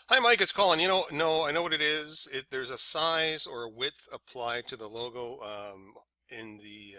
Hi, Mike. It's Colin. No, I know what it is. There's a size or a width applied to the logo in the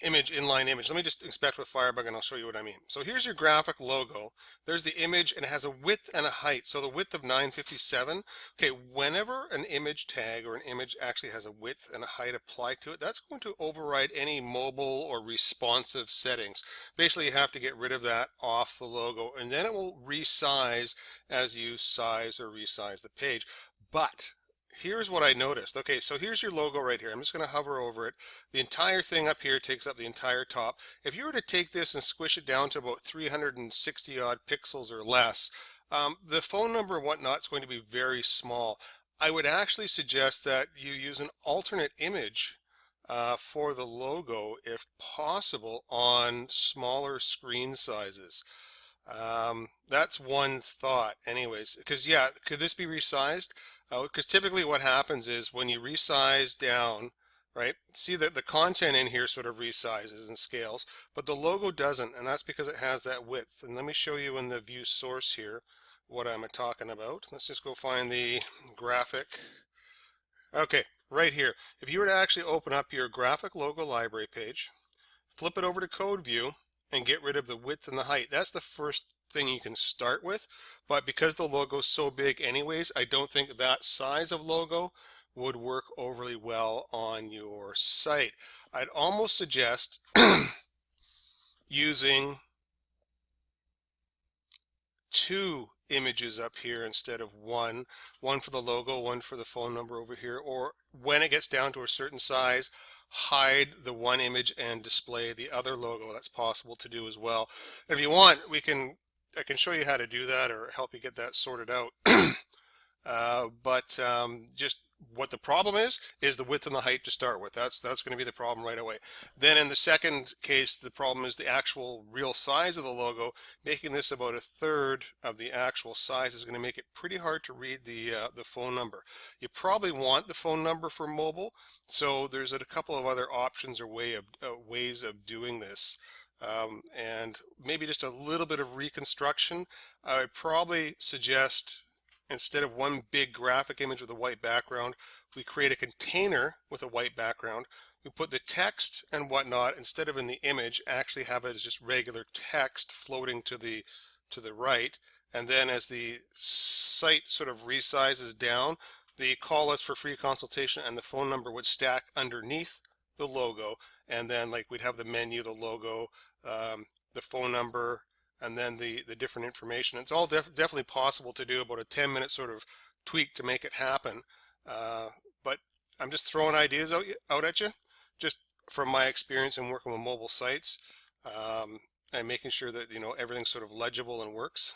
inline image. Let me just inspect with Firebug and I'll show you what I mean. So here's your graphic logo. There's the image and it has a width and a height. So the width of 957. Okay, whenever an image tag or an image actually has a width and a height applied to it, that's going to override any mobile or responsive settings. Basically, you have to get rid of that off the logo and then it will resize as you size or resize the page. But here's what I noticed. Okay, so here's your logo right here. I'm just going to hover over it. The entire thing up here takes up the entire top. If you were to take this and squish it down to about 360 odd pixels or less, the phone number and whatnot is going to be very small. I would actually suggest that you use an alternate image for the logo, if possible, on smaller screen sizes. That's one thought anyways, because yeah, could this be resized? Because typically what happens is when you resize down, right, see that the content in here sort of resizes and scales, but the logo doesn't, and that's because it has that width. And let me show you in the view source here what I'm talking about. Let's just go find the graphic. Okay, right here. If you were to actually open up your graphic logo library page, flip it over to code view and get rid of the width and the height. That's the first thing you can start with, but because the logo is so big anyways, I don't think that size of logo would work overly well on your site. I'd almost suggest using two images up here instead of one for the logo, one for the phone number over here, or when it gets down to a certain size, hide the one image and display the other logo. That's possible to do as well. If you want, I can show you how to do that or help you get that sorted out. But just what the problem is the width and the height to start with. That's going to be the problem right away. Then in the second case, the problem is the actual real size of the logo. Making this about a third of the actual size is going to make it pretty hard to read the phone number. You probably want the phone number for mobile, so there's a couple of other options or ways of doing this. And maybe just a little bit of reconstruction. I would probably suggest, instead of one big graphic image with a white background, we create a container with a white background. We put the text and whatnot, instead of in the image, actually have it as just regular text floating to the right. And then as the site sort of resizes down, the call list for free consultation and the phone number would stack underneath the logo. And then like we'd have the menu, the logo, the phone number, and then the different information. It's all definitely possible to do, about a 10-minute sort of tweak to make it happen. But I'm just throwing ideas out at you, just from my experience in working with mobile sites, and making sure that everything's sort of legible and works.